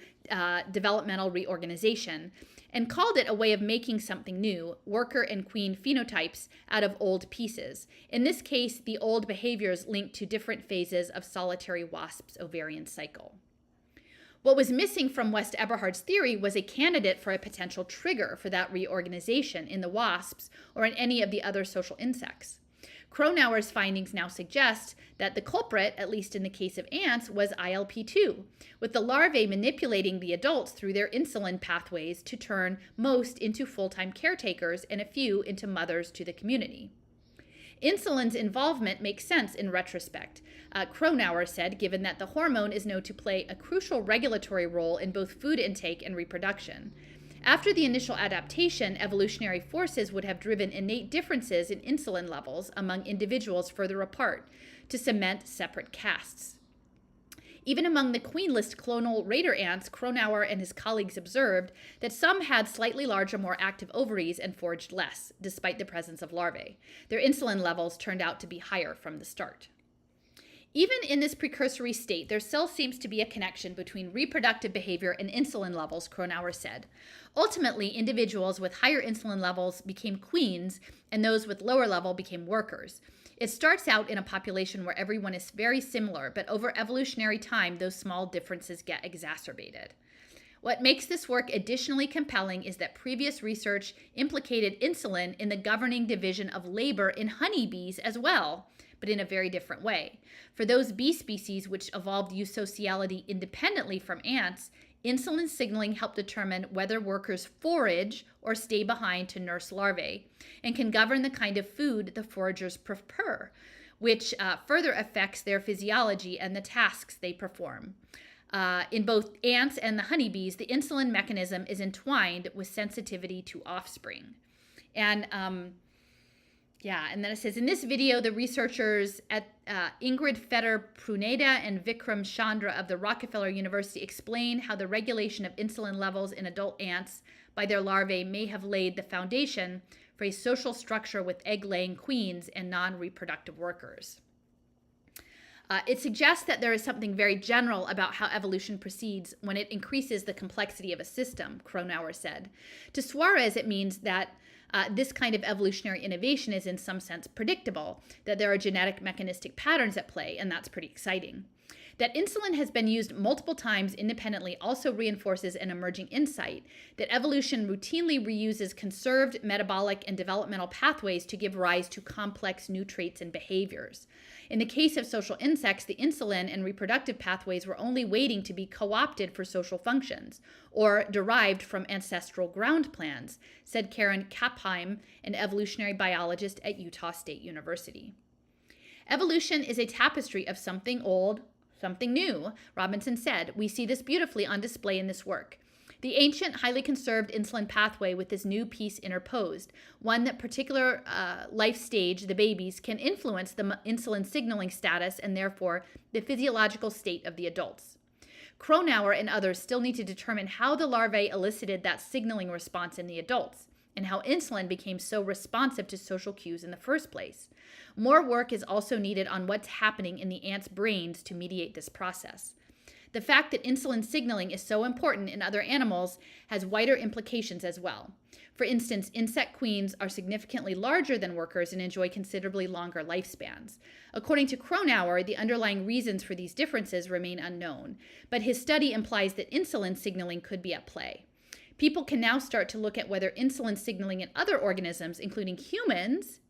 developmental reorganization, and called it a way of making something new, worker and queen phenotypes, out of old pieces. In this case, the old behaviors linked to different phases of solitary wasp's ovarian cycle. What was missing from West Eberhard's theory was a candidate for a potential trigger for that reorganization in the wasps or in any of the other social insects. Cronauer's findings now suggest that the culprit, at least in the case of ants, was ILP2, with the larvae manipulating the adults through their insulin pathways to turn most into full-time caretakers and a few into mothers to the community. Insulin's involvement makes sense in retrospect, Cronauer said, given that the hormone is known to play a crucial regulatory role in both food intake and reproduction. After the initial adaptation, evolutionary forces would have driven innate differences in insulin levels among individuals further apart to cement separate castes. Even among the queenless clonal raider ants, Cronauer and his colleagues observed that some had slightly larger, more active ovaries and foraged less, despite the presence of larvae. Their insulin levels turned out to be higher from the start. Even in this precursory state, there still seems to be a connection between reproductive behavior and insulin levels, Cronauer said. Ultimately, individuals with higher insulin levels became queens, and those with lower level became workers. It starts out in a population where everyone is very similar, but over evolutionary time, those small differences get exacerbated. What makes this work additionally compelling is that previous research implicated insulin in the governing division of labor in honeybees as well, but in a very different way. For those bee species which evolved eusociality independently from ants, insulin signaling helped determine whether workers forage or stay behind to nurse larvae, and can govern the kind of food the foragers prefer, which further affects their physiology and the tasks they perform. In both ants and the honeybees, the insulin mechanism is entwined with sensitivity to offspring. And and then it says, in this video, the researchers at Ingrid Fetter-Pruneda and Vikram Chandra of the Rockefeller University explain how the regulation of insulin levels in adult ants by their larvae may have laid the foundation for a social structure with egg-laying queens and non-reproductive workers. It suggests that there is something very general about how evolution proceeds when it increases the complexity of a system, Cronauer said. To Suarez, it means that this kind of evolutionary innovation is in some sense predictable, that there are genetic mechanistic patterns at play, and that's pretty exciting. That insulin has been used multiple times independently also reinforces an emerging insight that evolution routinely reuses conserved metabolic and developmental pathways to give rise to complex new traits and behaviors. In the case of social insects, the insulin and reproductive pathways were only waiting to be co-opted for social functions, or derived from ancestral ground plans, said Karen Kapheim, an evolutionary biologist at Utah State University. Evolution is a tapestry of something old, something new, Robinson said. We see this beautifully on display in this work. The ancient, highly conserved insulin pathway with this new piece interposed, one that particular life stage, the babies, can influence the insulin signaling status and therefore the physiological state of the adults. Cronauer and others still need to determine how the larvae elicited that signaling response in the adults, and how insulin became so responsive to social cues in the first place. More work is also needed on what's happening in the ants' brains to mediate this process. The fact that insulin signaling is so important in other animals has wider implications as well. For instance, insect queens are significantly larger than workers and enjoy considerably longer lifespans. According to Cronauer, the underlying reasons for these differences remain unknown, but his study implies that insulin signaling could be at play. People can now start to look at whether insulin signaling in other organisms, including humans,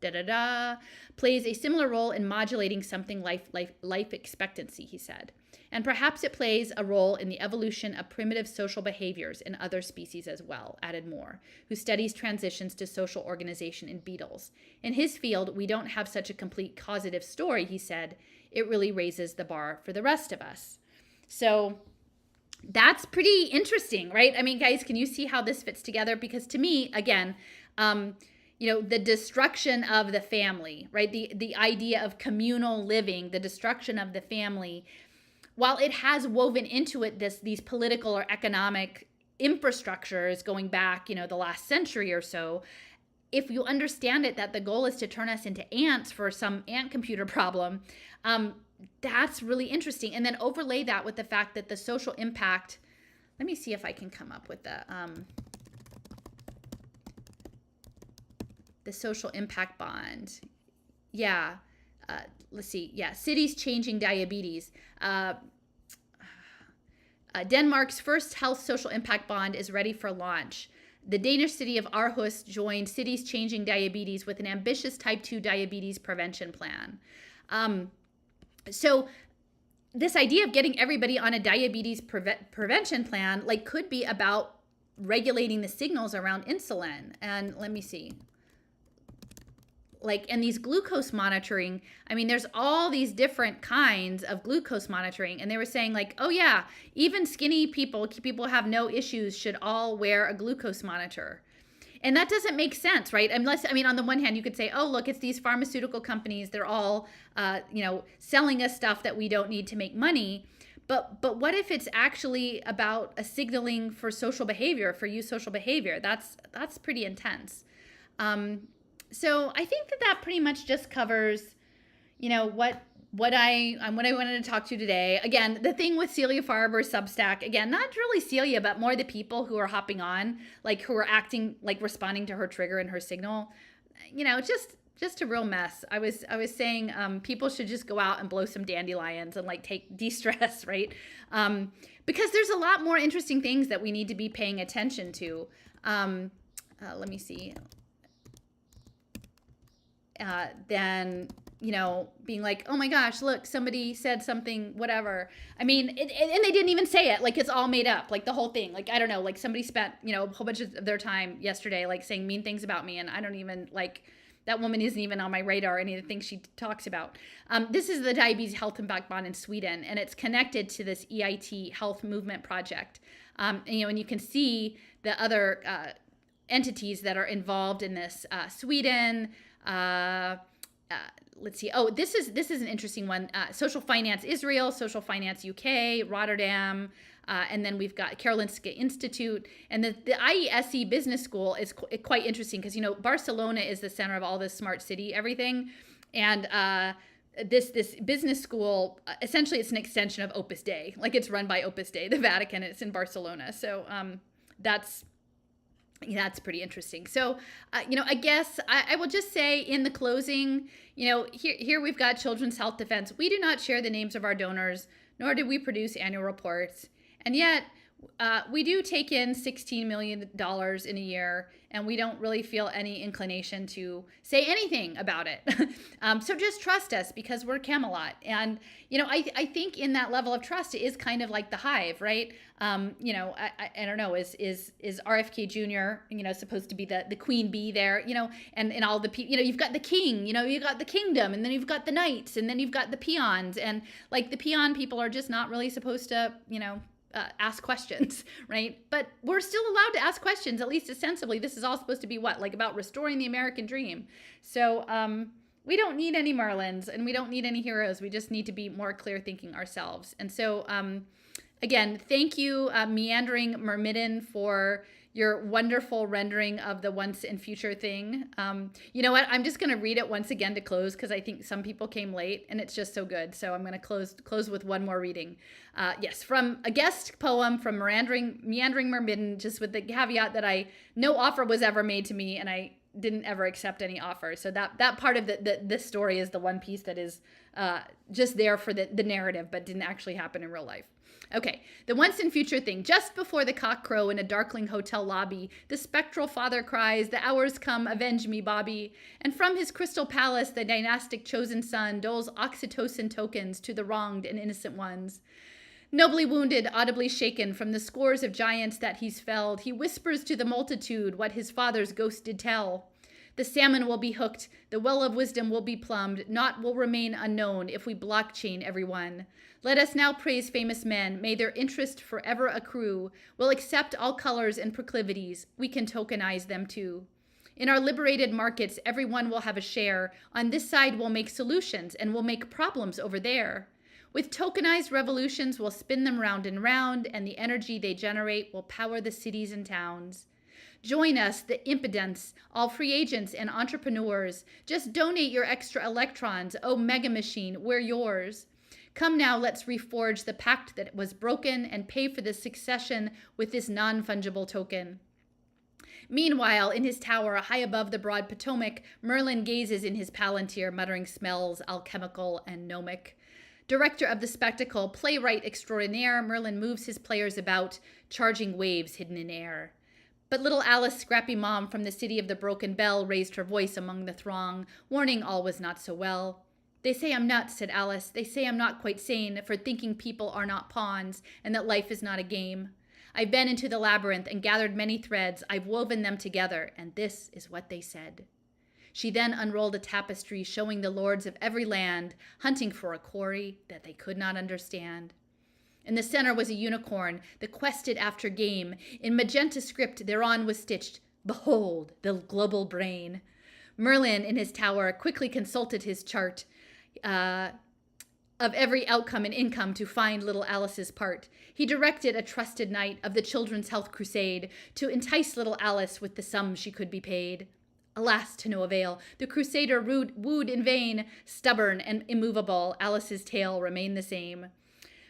plays a similar role in modulating something life expectancy, he said. And perhaps it plays a role in the evolution of primitive social behaviors in other species as well, added Moore, who studies transitions to social organization in beetles. In his field, we don't have such a complete causative story, he said. It really raises the bar for the rest of us. So that's pretty interesting, right? I mean, guys, can you see how this fits together? Because to me, again, the destruction of the family, right? The idea of communal living, the destruction of the family, while it has woven into it these political or economic infrastructures going back, the last century or so, if you understand it, that the goal is to turn us into ants for some ant computer problem, that's really interesting. And then overlay that with the fact that the social impact, let me see if I can come up with the social impact bond. Yeah. Let's see. Yeah. Cities changing diabetes. Denmark's first health social impact bond is ready for launch. The Danish city of Aarhus joined Cities Changing Diabetes with an ambitious type 2 diabetes prevention plan. So this idea of getting everybody on a diabetes prevention plan could be about regulating the signals around insulin. And let me see. And these glucose monitoring, I mean, there's all these different kinds of glucose monitoring. And they were saying oh yeah, even skinny people who have no issues should all wear a glucose monitor. And that doesn't make sense, right? Unless, on the one hand, you could say, oh, look, it's these pharmaceutical companies. They're all, selling us stuff that we don't need to make money. But what if it's actually about a signaling for social behavior, for you social behavior? That's pretty intense. So I think that pretty much just covers, what I wanted to talk to today. Again, the thing with Celia Farber's Substack, again, not really Celia, but more the people who are hopping on, who are acting, responding to her trigger and her signal, just a real mess. I was saying people should just go out and blow some dandelions and take de-stress, right? Because there's a lot more interesting things that we need to be paying attention to. Let me see. Than being oh my gosh, look, somebody said something, whatever. And they didn't even say it. It's all made up, the whole thing. I don't know, somebody spent, a whole bunch of their time yesterday, saying mean things about me. And I don't even, that woman isn't even on my radar, any of the things she talks about. This is the Diabetes Health Impact Bond in Sweden, and it's connected to this EIT Health Movement Project. And you can see the other entities that are involved in this. Sweden, let's see. Oh, this is an interesting one. Social Finance Israel, Social Finance UK, Rotterdam, and then we've got Karolinska Institute, and the IESE Business School is quite interesting because Barcelona is the center of all this smart city everything, and this business school essentially it's an extension of Opus Dei. It's run by Opus Dei, the Vatican. It's in Barcelona, so that's pretty interesting. So, I guess I will just say in the closing, here we've got Children's Health Defense. We do not share the names of our donors, nor do we produce annual reports. And yet, we do take in $16 million in a year, and we don't really feel any inclination to say anything about it. So just trust us because we're Camelot. And, I think in that level of trust, it is kind of like the hive, right? I don't know, is RFK Jr., supposed to be the queen bee there, and all the people, you've got the king, you've got the kingdom, and then you've got the knights, and then you've got the peons. And the peon people are just not really supposed to, ask questions, right? But we're still allowed to ask questions, at least ostensibly. This is all supposed to be what? About restoring the American dream. So we don't need any Merlins and we don't need any heroes. We just need to be more clear thinking ourselves. And so, again, thank you, Meandering Myrmidon, for your wonderful rendering of the once and future thing. You know what? I'm just going to read it once again to close because I think some people came late and it's just so good. So I'm going to close with one more reading. Yes, from a guest poem from Meandering Myrmidon, just with the caveat that no offer was ever made to me and I didn't ever accept any offer. So that part of this story is the one piece that is just there for the narrative, but didn't actually happen in real life. Okay, the once and future thing. Just before the cock crow in a darkling hotel lobby, the spectral father cries, "The hours come, avenge me, Bobby." And from his crystal palace, the dynastic chosen son doles oxytocin tokens to the wronged and innocent ones. Nobly wounded, audibly shaken from the scores of giants that he's felled, he whispers to the multitude what his father's ghost did tell. The salmon will be hooked, the well of wisdom will be plumbed, naught will remain unknown if we blockchain everyone. Let us now praise famous men, may their interest forever accrue. We'll accept all colors and proclivities, we can tokenize them too. In our liberated markets, everyone will have a share. On this side, we'll make solutions, and we'll make problems over there. With tokenized revolutions, we'll spin them round and round, and the energy they generate will power the cities and towns. Join us, the impotents, all free agents and entrepreneurs. Just donate your extra electrons. Oh, mega machine, we're yours. Come now, let's reforge the pact that was broken and pay for the succession with this non-fungible token. Meanwhile, in his tower, high above the broad Potomac, Merlin gazes in his palantir, muttering smells alchemical and gnomic. Director of the spectacle, playwright extraordinaire, Merlin moves his players about, charging waves hidden in air. But little Alice, scrappy mom from the city of the broken bell, raised her voice among the throng, warning all was not so well. They say I'm nuts, said Alice. They say I'm not quite sane, for thinking people are not pawns, and that life is not a game. I've been into the labyrinth and gathered many threads. I've woven them together, and this is what they said. She then unrolled a tapestry showing the lords of every land hunting for a quarry that they could not understand. In the center was a unicorn that quested after game. In magenta script thereon was stitched, "Behold, the global brain." Merlin in his tower quickly consulted his chart of every outcome and income to find little Alice's part. He directed a trusted knight of the Children's Health Crusade to entice little Alice with the sum she could be paid. Alas, to no avail. The crusader wooed in vain. Stubborn and immovable, Alice's tale remained the same.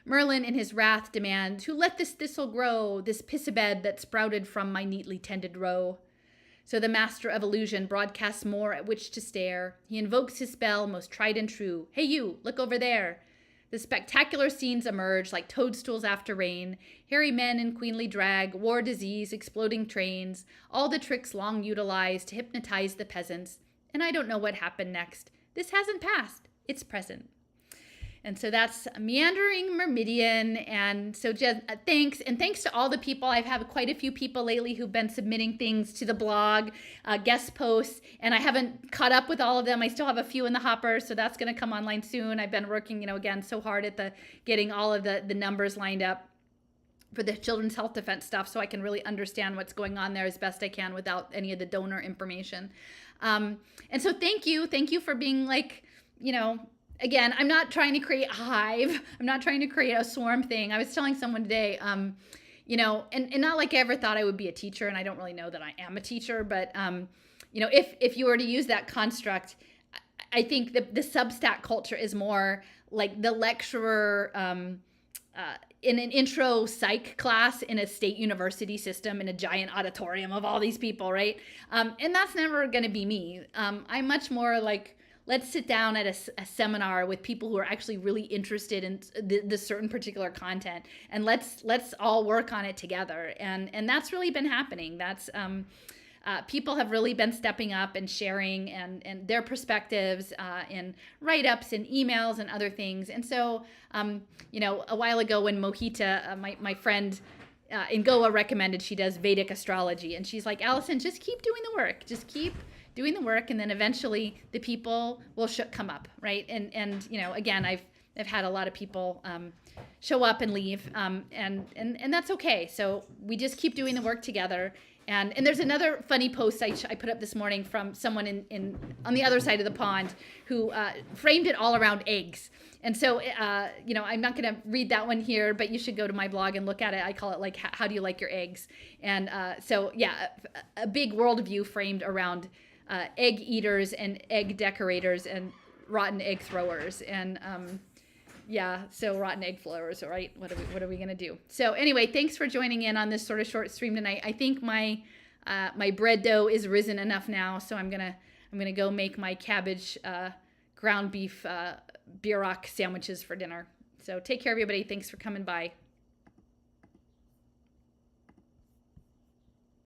Merlin in his wrath demands, "Who let this thistle grow, this pissabed that sprouted from my neatly tended row?" So the master of illusion broadcasts more at which to stare. He invokes his spell, most tried and true. "Hey you, look over there." The spectacular scenes emerge like toadstools after rain. Hairy men in queenly drag, war disease, exploding trains. All the tricks long utilized to hypnotize the peasants. And I don't know what happened next. This hasn't passed. It's present. And so that's Meandering Myrmidian. And so just thanks. And thanks to all the people. I've had quite a few people lately who've been submitting things to the blog, guest posts. And I haven't caught up with all of them. I still have a few in the hopper. So that's going to come online soon. I've been working, again, so hard at getting all of the numbers lined up for the Children's Health Defense stuff so I can really understand what's going on there as best I can without any of the donor information. And so thank you. Thank you for being again, I'm not trying to create a hive. I'm not trying to create a swarm thing. I was telling someone today, and not like I ever thought I would be a teacher, and I don't really know that I am a teacher, but, if you were to use that construct, I think the Substack culture is more like the lecturer in an intro psych class in a state university system in a giant auditorium of all these people, right? And that's never going to be me. I'm much more like, let's sit down at a seminar with people who are actually really interested in the certain particular content, and let's all work on it together. And that's really been happening. That's people have really been stepping up and sharing and their perspectives in write-ups and emails and other things. And so, a while ago when Mohita, my friend in Goa, recommended she does Vedic astrology, and she's like, "Allison, just keep doing the work. Just keep doing the work, and then eventually the people will come up," right? And again, I've had a lot of people show up and leave, and that's okay. So we just keep doing the work together. And there's another funny post I put up this morning from someone in on the other side of the pond who framed it all around eggs. And so, I'm not going to read that one here, but you should go to my blog and look at it. I call it like, "How do you like your eggs?" And a big worldview framed around egg eaters and egg decorators and rotten egg throwers. And so rotten egg throwers, right? What are we gonna do? So anyway, thanks for joining in on this sort of short stream tonight. I think my bread dough is risen enough now, so I'm gonna go make my cabbage ground beef bierock sandwiches for dinner. So take care, everybody. Thanks for coming by.